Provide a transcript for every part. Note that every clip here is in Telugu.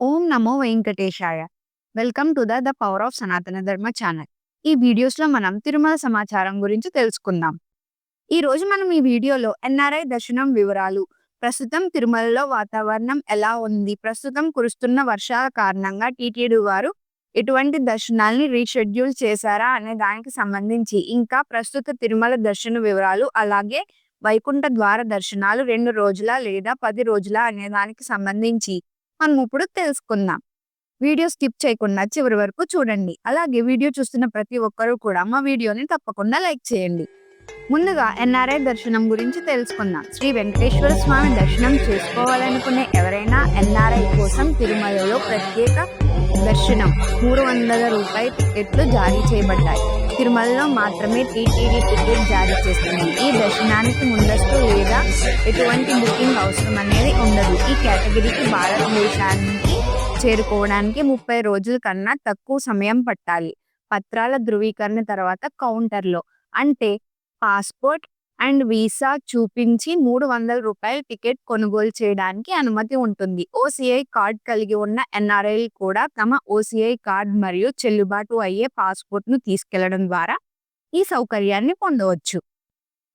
Om Namo Venkatesaya. Welcome to the power of సనాతన ధర్మ ఛానల్. ఈ వీడియోస్‌లో మనం తిరుమల సమాచారం గురించి తెలుసుకుందాం. ఈరోజు మనం ఈ వీడియోలో ఎన్ఆర్ఐ దర్శనం వివరాలు, ప్రస్తుతం తిరుమలలో వాతావరణం ఎలా ఉంది, ప్రస్తుతం కురుస్తున్న వర్షాల కారణంగా టీటీడీ వారు ఎటువంటి దర్శనాల్ని రీషెడ్యూల్ చేశారా అనే దానికి సంబంధించి, ఇంకా ప్రస్తుత తిరుమల దర్శన వివరాలు, అలాగే వైకుంఠ ద్వార దర్శనాలు 2 రోజులా లేదా 10 రోజులా అనే దానికి సంబంధించి మనం ఇప్పుడు తెలుసుకుందాం. వీడియో స్కిప్ చేయకుండా చివరి వరకు చూడండి. అలాగే వీడియో చూస్తున్న ప్రతి ఒక్కరూ కూడా మా వీడియోని తప్పకుండా లైక్ చేయండి. ముందుగా ఎన్ఆర్ఐ దర్శనం గురించి తెలుసుకుందాం. శ్రీ వెంకటేశ్వర స్వామి దర్శనం చేసుకోవాలనుకునే ఎవరైనా ఎన్ఆర్ఐ కోసం తిరుమలలో ప్రత్యేక దర్శనం 300 రూపాయల టికెట్లు జారీ చేయబడ్డాయి. తిరుమలలో మాత్రమే టీటీడీ టికెట్ జారీ చేస్తుంది. ఈ దర్శనానికి ముందస్తు లేదా ఎటువంటి బుకింగ్ అవసరం అనేది ఉండదు. ఈ కేటగిరీకి భారతదేశానికి చేరుకోవడానికి 30 రోజుల కన్నా తక్కువ సమయం పట్టాలి. పత్రాల ధృవీకరణ తర్వాత కౌంటర్లో, అంటే పాస్పోర్ట్ అండ్ వీసా చూపించి 300 రూపాయల టికెట్ కొనుగోలు చేయడానికి అనుమతి ఉంటుంది. ఓసీఐ కార్డ్ కలిగి ఉన్న ఎన్ఆర్ఐలు కూడా తమ ఓసీఐ కార్డ్ మరియు చెల్లుబాటు అయ్యే పాస్పోర్ట్ను తీసుకెళ్లడం ద్వారా ఈ సౌకర్యాన్ని పొందవచ్చు.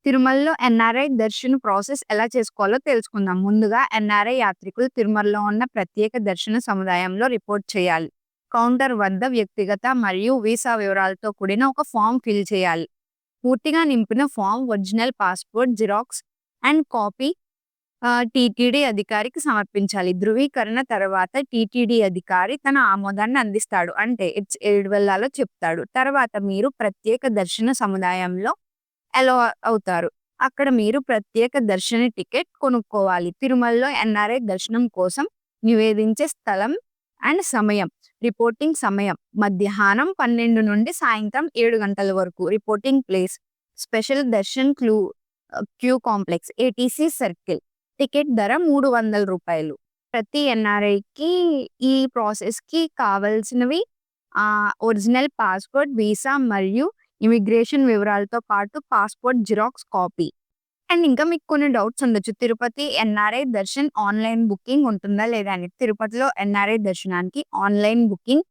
తిరుమలలో ఎన్ఆర్ఐ దర్శన ప్రాసెస్ ఎలా చేసుకోవాలో తెలుసుకుందాం. ముందుగా ఎన్ఆర్ఐ యాత్రికులు తిరుమలలో ఉన్న ప్రత్యేక దర్శన సముదాయంలో రిపోర్ట్ చేయాలి. కౌంటర్ వద్ద వ్యక్తిగత మరియు వీసా వివరాలతో కూడిన ఒక ఫామ్ ఫిల్ చేయాలి. పూర్తిగా నింపిన form, original passport xerox and copy TTD అధికారికి సమర్పించాలి. ధృవీకరణ తర్వాత టీటీడీ అధికారి తన ఆమోదాన్ని అందిస్తాడు, అంటే ఏడు వెళ్లాలో చెప్తాడు. తర్వాత మీరు ప్రత్యేక దర్శన సముదాయంలో అలో అవుతారు. అక్కడ మీరు ప్రత్యేక దర్శన టికెట్ కొనుక్కోవాలి. తిరుమలలో ఎన్ఆర్ఐ దర్శనం కోసం నివేదించే స్థలం అండ్ సమయం. రిపోర్టింగ్ సమయం మధ్యాహ్నం 12 నుండి సాయంత్రం 7 గంటల వరకు. Reporting place special darshan queue complex, ATC circle. Ticket ధర 300 రూపాయలు. ప్రతి ఎన్ఆర్ఐకి ఈ ప్రాసెస్ కి కావాల్సినవి ఒరిజినల్ పాస్పోర్ట్, వీసా మరియు ఇమిగ్రేషన్ వివరాలతో పాటు పాస్పోర్ట్ జిరాక్స్ కాపీ. అండ్ ఇంకా మీకు కొన్ని డౌట్స్ ఉండొచ్చు, Tirupati NRI Darshan online booking ఉంటుందా లేదా అని. తిరుపతిలో ఎన్ఆర్ఐ దర్శనానికి ఆన్లైన్ బుకింగ్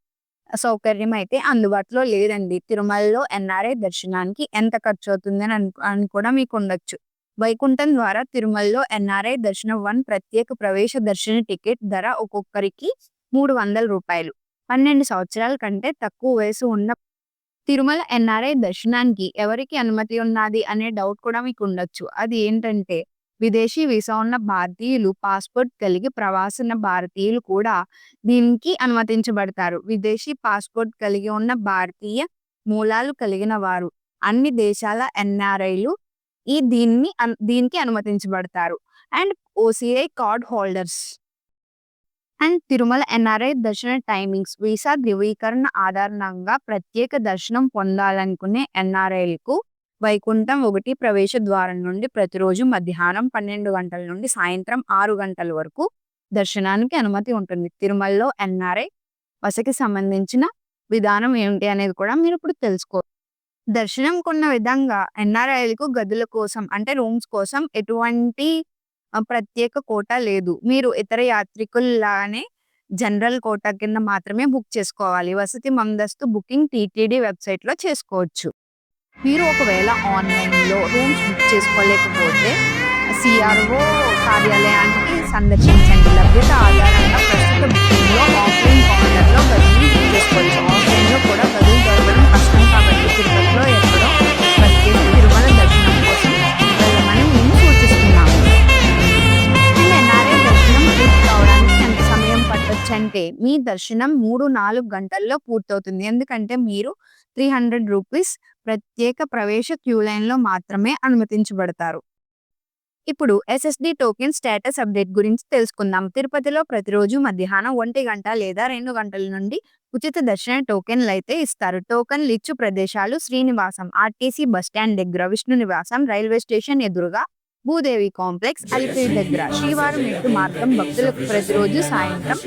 సౌకర్యం అయితే అందుబాటులో లేదండి. తిరుమలలో ఎన్ఆర్ఐ దర్శనానికి ఎంత ఖర్చు అవుతుంది అని కూడా మీకు ఉండొచ్చు. వైకుంఠం ద్వారా తిరుమలలో ఎన్ఆర్ఐ దర్శనం 1 ప్రత్యేక ప్రవేశ దర్శన టికెట్ ధర ఒక్కొక్కరికి 300 రూపాయలు. 12 సంవత్సరాల కంటే తక్కువ వయసు ఉన్న తిరుమల ఎన్ఆర్ఐ దర్శనానికి ఎవరికి అనుమతి ఉన్నది అనే డౌట్ కూడా మీకు ఉండొచ్చు. అది ఏంటంటే, విదేశీ వీసా ఉన్న భారతీయులు, పాస్పోర్ట్ కలిగి ప్రవాసన భారతీయులు కూడా దీనికి అనుమతించబడతారు. విదేశీ పాస్పోర్ట్ కలిగి ఉన్న భారతీయ మూలాలు కలిగిన వారు, అన్ని దేశాల ఎన్ఆర్ఐలు దీనికి అనుమతించబడతారు. And OCI card holders. And Tirumala NRI దర్శన టైమింగ్స్. వీసా ధృవీకరణ ఆధారంగా ప్రత్యేక దర్శనం పొందాలనుకునే ఎన్ఆర్ఐలకు వైకుంఠం 1 ప్రవేశ ద్వారం నుండి ప్రతిరోజు మధ్యాహ్నం 12 గంటల నుండి సాయంత్రం 6 గంటల వరకు దర్శనానికి అనుమతి ఉంటుంది. తిరుమలలో ఎన్ఆర్ఐ బసకి సంబంధించిన విధానం ఏమిటి అనేది కూడా మీరు ఇప్పుడు తెలుసుకోవాలి. దర్శనం కొన్న విధంగా ఎన్ఆర్ఐలకు గదుల కోసం, అంటే రూమ్స్ కోసం ఎటువంటి ప్రత్యేక కోటా లేదు. మీరు ఇతర యాత్రికుల్లానే జనరల్ కోటా కింద మాత్రమే బుక్ చేసుకోవాలి. వసతి ముందస్తు బుకింగ్ టీటీడీ వెబ్సైట్లో చేసుకోవచ్చు. మీరు ఒకవేళ ఆన్లైన్లో రూమ్స్ బుక్ చేసుకోలేకపోతే సిఆర్ఓ కార్యాలయానికి సందర్శించండి. లభ్యత ఆధారంగా ప్రస్తుత బుకింగ్లో ఆఫ్లైన్ కౌంటర్లో గదులు బుక్ చేసుకోవచ్చు. ఆఫ్లైన్లో కూడా గదులు దొరకడం కష్టం కాబట్టి తిరుపతిలో ఎక్కడో ప్రత్యేక తిరుమల దర్శనం కోసం వెళ్ళమని మేము సూచిస్తున్నాము. అంటే మీ దర్శనం 3-4 గంటల్లో పూర్తవుతుంది. ఎందుకంటే మీరు 300 రూపీస్ ప్రత్యేక ప్రవేశ క్యూ లైన్ లో మాత్రమే అనుమతించబడతారు. ఇప్పుడు ఎస్ఎస్డి టోకెన్ స్టేటస్ అప్డేట్ గురించి తెలుసుకుందాం. తిరుపతిలో ప్రతిరోజు మధ్యాహ్నం 1 గంట లేదా 2 గంటల నుండి ఉచిత దర్శన టోకెన్లు అయితే ఇస్తారు. టోకెన్లు ఇచ్చు ప్రదేశాలు శ్రీనివాసం, ఆర్టీసీ బస్టాండ్ దగ్గర, విష్ణు నివాసం, రైల్వే స్టేషన్ ఎదురుగా, భూదేవి కాంప్లెక్స్, అలిపిరి దగ్గర. శ్రీవారి మెట్టు మార్గం భక్తులకు ప్రతిరోజు సాయంత్రం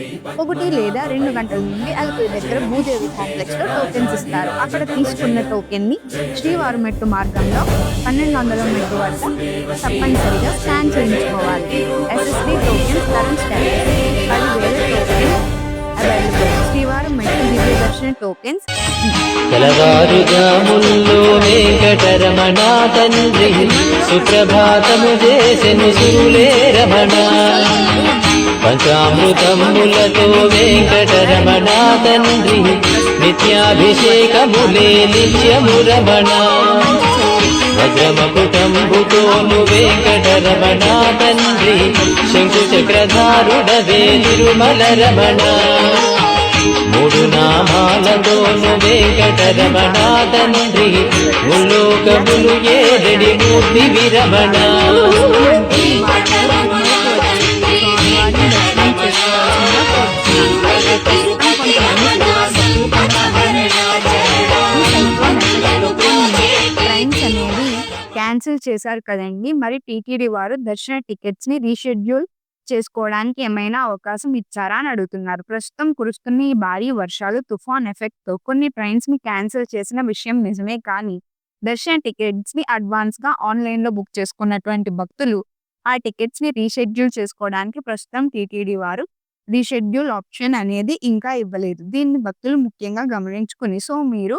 1 లేదా 2 గంటల నుండి అలిపిరి దగ్గర భూదేవి కాంప్లెక్స్ లో టోకెన్స్ ఇస్తారు. అక్కడ తీసుకున్న టోకెన్ ని శ్రీవారి మెట్టు మార్గంలో 1200 మెట్టు వద్ద తప్పనిసరిగా స్కాన్ చేయించుకోవాలి. SSD token current status 10,000 token కావాల్సిన టోకెన్స్ తెల్లవారుజాముల్లో వెంకటరమణ తండ్రి సుప్రభాతము చేసెను సురులే రమణ పంచామృతములతో వెంకటరమణ తండ్రి నిత్యాభిషేకములే నిత్యము రమణ వజ్రమకుటంబుతోను వెంకటరమణ తండ్రి శంకు చక్రధారుడవే తిరుమల రమణ మూడు నామాలతోను వెంకటరమణ తండ్రి ముల్లోకములు ఏడడి మూర్తి విరమణ ట్రైన్స్ అనేది క్యాన్సిల్ చేశారు కదండి. మరి టీటీడీ వారు దర్శన టికెట్స్ ని రీషెడ్యూల్ చేసుకోవడానికి ఏమైనా అవకాశం ఇచ్చారా అని అడుగుతున్నారు. ప్రస్తుతం కురుస్తున్న ఈ భారీ వర్షాలు, తుఫాన్ ఎఫెక్ట్ తో కొన్ని ట్రైన్స్ ని క్యాన్సిల్ చేసిన విషయం నిజమే. కానీ దర్శన టికెట్స్ ని అడ్వాన్స్ గా ఆన్లైన్ లో బుక్ చేసుకున్నటువంటి భక్తులు ఆ టికెట్స్ ని రీషెడ్యూల్ చేసుకోవడానికి ప్రస్తుతం టీటీడీ వారు రీషెడ్యూల్ ఆప్షన్ అనేది ఇంకా ఇవ్వలేదు. దీన్ని భక్తులు ముఖ్యంగా గమనించుకుని మీరు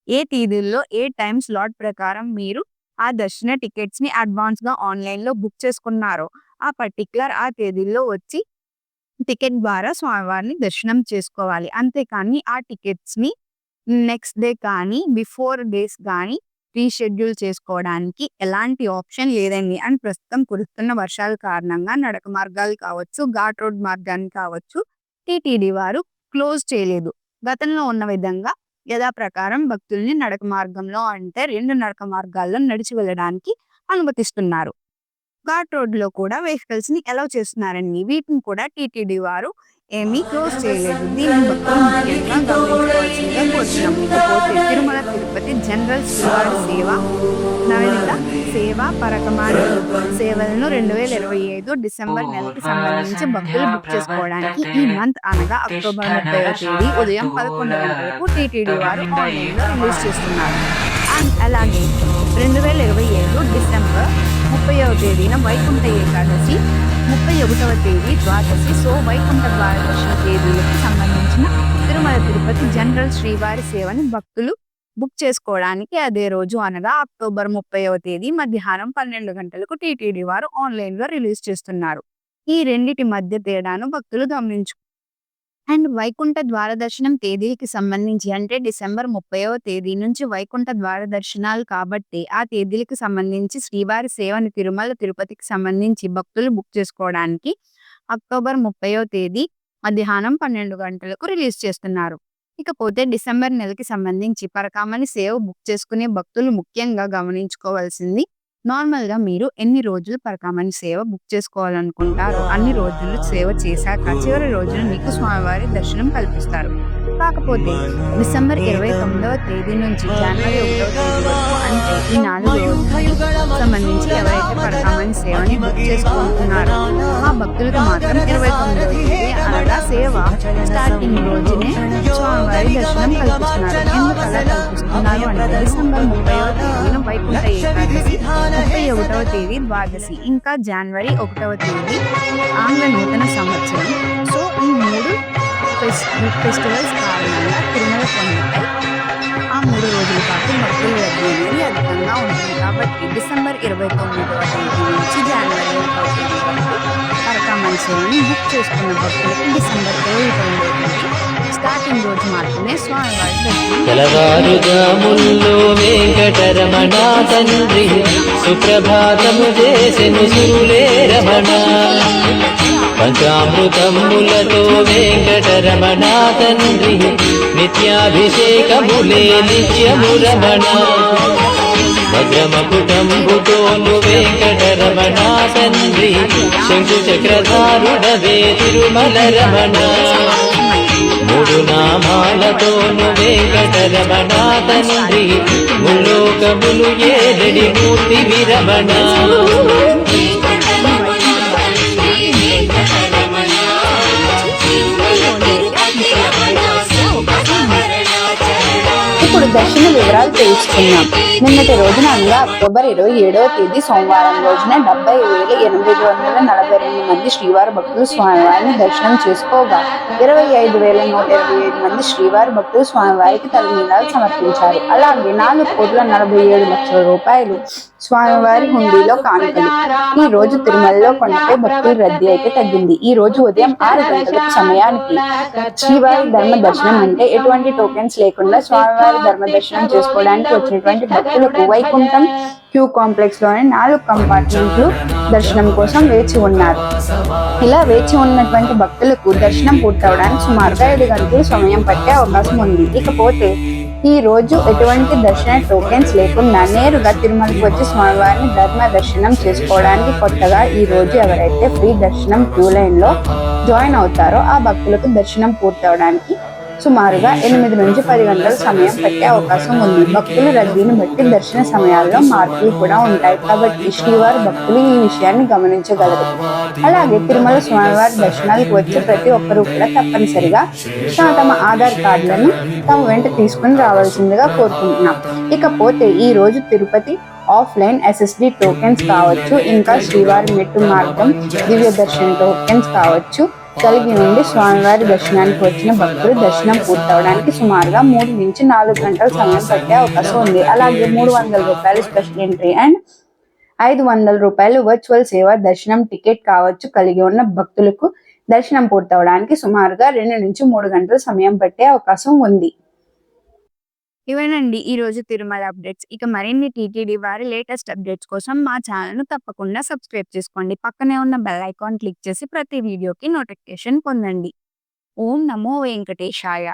ఏ తేదీల్లో ఏ టైం స్లాట్ ప్రకారం మీరు ఆ దర్శన టికెట్స్ ని అడ్వాన్స్ గా ఆన్లైన్ లో బుక్ చేసుకున్నారో ఆ పర్టికులర్ ఆ తేదీల్లో వచ్చి టికెట్ ద్వారా స్వామివారిని దర్శనం చేసుకోవాలి. అంతేకాని ఆ టికెట్స్ ని నెక్స్ట్ డే కానీ బిఫోర్ డేస్ కానీ రీషెడ్యూల్ చేసుకోవడానికి ఎలాంటి ఆప్షన్ లేదండి. అండ్ ప్రస్తుతం కురుస్తున్న వర్షాల కారణంగా నడక మార్గాలు కావచ్చు, ఘాట్ రోడ్ మార్గాన్ని కావచ్చు టీటీడీ వారు క్లోజ్ చేయలేదు. గతంలో ఉన్న విధంగా యథాప్రకారం భక్తుల్ని నడక మార్గంలో అంటే 2 నడక మార్గాల్లో నడిచి వెళ్ళడానికి అనుమతిస్తున్నారు. ఘాట్ రోడ్ లో కూడా వెహికల్స్ ని అలౌ చేస్తున్నారండి. వీటిని కూడా టీటీడీ వారు ఏమీ క్లోజ్ చేయలేదు. దీన్ని భక్తులు ముఖ్యంగా గమనించవలసిందిగా కోరుతున్నాం. ఇకపోతే తిరుమల తిరుపతి జనరల్ శ్రీవారి సేవ నవనీత సేవ పరకమాన సేవలను 2025 డిసెంబర్ నెలకి సంబంధించి భక్తులు బుక్ చేసుకోవడానికి ఈ మంత్ అనగా అక్టోబర్ 30వ తేదీ ఉదయం 11 గంటలకు టీటీడీ వారు ఆన్లైన్ లో రిలీజ్ చేస్తున్నారు. అండ్ అలాగే 2027 డిసెంబర్ 30వ తేదీన వైకుంఠ ఏకాదశి, 31వ తేదీ ద్వాదశి, వైకుంఠ ద్వాదశి తేదీలకు సంబంధించిన తిరుమల తిరుపతి జనరల్ శ్రీవారి సేవని భక్తులు బుక్ చేసుకోవడానికి అదే రోజు అనగా అక్టోబర్ 30వ తేదీ మధ్యాహ్నం 12 గంటలకు టీటీడీ వారు ఆన్లైన్ లో రిలీజ్ చేస్తున్నారు. ఈ రెండిటి మధ్య తేడాను భక్తులు గమనించు. అండ్ వైకుంఠ ద్వార దర్శనం తేదీకి సంబంధించి అంటే డిసెంబర్ 30వ తేదీ నుంచి వైకుంఠ ద్వార దర్శనాలు కాబట్టి ఆ తేదీలకు సంబంధించి శ్రీవారి సేవని తిరుమల తిరుపతికి సంబంధించి భక్తులు బుక్ చేసుకోవడానికి అక్టోబర్ 30వ తేదీ మధ్యాహ్నం 12 గంటలకు రిలీజ్ చేస్తున్నారు. ఇకపోతే డిసెంబర్ నెలకి సంబంధించి పరకామణి సేవ బుక్ చేసుకునే భక్తులు ముఖ్యంగా గమనించుకోవాల్సింది, నార్మల్ గా మీరు ఎన్ని రోజులు పరకామణి సేవ బుక్ చేసుకోవాలనుకుంటారో అన్ని రోజులు సేవ చేశాక చివరి రోజున మీకు స్వామివారి దర్శనం కల్పిస్తారు. కాకపోతే డిసెంబర్ 29వ తేదీ నుంచి జనవరి 1వ తేదీ వరకు అంటే ఈ 4 రోజులకు సంబంధించి ఎవరైతే పరకామణి సేవని బుక్ చేసుకుంటున్నారో ఆ భక్తులకు మాత్రం 29వ తేదీ అనగా సేవ స్టార్టింగ్ రోజునే స్వామివారి దర్శనం కల్పిస్తున్నారు. ఎందుకు అలా కల్పిస్తున్నారు అంటే డిసెంబర్ 30వ తేదీన వైకుంఠ ఏకాదశి, 31వ తేదీ ద్వాదశి, ఇంకా జనవరి 1వ తేదీ ఆంగ్ల నూతన సంవత్సరం. ఈ 3 ఫెస్టివల్స్ కారణంగా తిరుమల కొండపై ఆ 3 రోజుల పాటు భక్తుల రద్దీ అనేది అధికంగా ఉంటుంది. కాబట్టి డిసెంబర్ 29వ తేదీ నుంచి జనవరి 1వ తేదీ వరకు పరకామణి సేవని బుక్ చేసుకున్న భక్తులకి డిసెంబర్ 29వ తేదీ స్టార్టింగ్ రోజు మాత్రమే స్వామివారి దర్శనం. తెల్లవారుజాముల్లో వెంకటరమణ తండ్రి సుప్రభాతము చేసెను సురులే రమణ పంచామృతములతో వెంకటరమణ తండ్రి నిత్యాభిషేకములే నిత్యము రమణ వజ్రమకుటంబుతోను వెంకటరమణ తండ్రి శంకు చక్రధారుడవే తిరుమల రమణ మూడు నామాలతోను వెంకటరమణ తండ్రి ముల్లోకములు ఏడడి మూర్తి విరమణ ఇప్పుడు దర్శన వివరాలు తెలుసుకుందాం. నిన్నటి రోజున అనగా అక్టోబర్ 27వ తేదీ సోమవారం రోజున 70,842 మంది శ్రీవారి భక్తులు స్వామివారిని దర్శనం చేసుకోగా 25,125 మంది శ్రీవారి భక్తులు స్వామివారికి తలనీలాలు సమర్పించారు. అలాగే 4,47,00,000 రూపాయలు స్వామివారి హుండీలో కానుకలు. ఈ రోజు తిరుమలలో కొండపై భక్తుల రద్దీ అయితే తగ్గింది. ఈ రోజు ఉదయం 6 గంటల సమయానికి శ్రీవారి ధర్మ దర్శనం అంటే ఎటువంటి టోకెన్స్ లేకుండా స్వామివారి ధర్మ దర్శనం చేసుకోవడానికి వచ్చినటువంటి భక్తులకు వైకుంఠం క్యూ కాంప్లెక్స్ లోని 4 కంపార్ట్మెంట్లు దర్శనం కోసం వేచి ఉన్నారు. ఇలా వేచి ఉన్నటువంటి భక్తులకు దర్శనం పూర్తవడానికి సుమారుగా 5 గంటలు సమయం పట్టే అవకాశం ఉంది. ఇకపోతే ఈ రోజు ఎటువంటి దర్శన టోకెన్స్ లేకుండా నేరుగా తిరుమలకు వచ్చి స్వామివారిని ధర్మ దర్శనం చేసుకోవడానికి కొత్తగా ఈ రోజు ఎవరైతే ఫ్రీ దర్శనం క్యూ లైన్ లో జాయిన్ అవుతారో ఆ భక్తులకు దర్శనం పూర్తవడానికి సుమారుగా 8 నుంచి 10 గంటల సమయం పట్టే అవకాశం ఉంది. భక్తుల రద్దీని బట్టి దర్శన సమయాల్లో మార్పులు కూడా ఉంటాయి కాబట్టి శ్రీవారి భక్తులు ఈ విషయాన్ని గమనించగలరు. అలాగే తిరుమల స్వామివారి దర్శనాలకు వచ్చే ప్రతి ఒక్కరూ కూడా తప్పనిసరిగా తమ ఆధార్ కార్డులను తమ వెంట తీసుకుని రావాల్సిందిగా కోరుకుంటున్నాం. ఇకపోతే ఈ రోజు తిరుపతి ఆఫ్లైన్ SSD టోకెన్స్ కావచ్చు, ఇంకా శ్రీవారి మెట్టు మార్గం దివ్య దర్శన టోకెన్స్ కావచ్చు కలిగి ఉండి స్వామివారి దర్శనానికి వచ్చిన భక్తులు దర్శనం పూర్తవడానికి సుమారుగా 3 నుంచి 4 గంటల సమయం పట్టే అవకాశం ఉంది. అలాగే 300 రూపాయలు స్పెషల్ ఎంట్రీ అండ్ 500 రూపాయలు వర్చువల్ సేవ దర్శనం టికెట్ కావచ్చు కలిగి ఉన్న భక్తులకు దర్శనం పూర్తవడానికి సుమారుగా 2 నుంచి 3 గంటల సమయం పట్టే అవకాశం ఉంది. ఇవేనండి ఈ రోజు తిరుమల అప్డేట్స్. ఇక మరిన్ని టీటీడీ వారి లేటెస్ట్ అప్డేట్స్ కోసం మా ఛానల్ను తప్పకుండా సబ్స్క్రైబ్ చేసుకోండి. పక్కనే ఉన్న బెల్ ఐకాన్ క్లిక్ చేసి ప్రతి వీడియోకి నోటిఫికేషన్ పొందండి. ఓం నమో వెంకటేశాయ.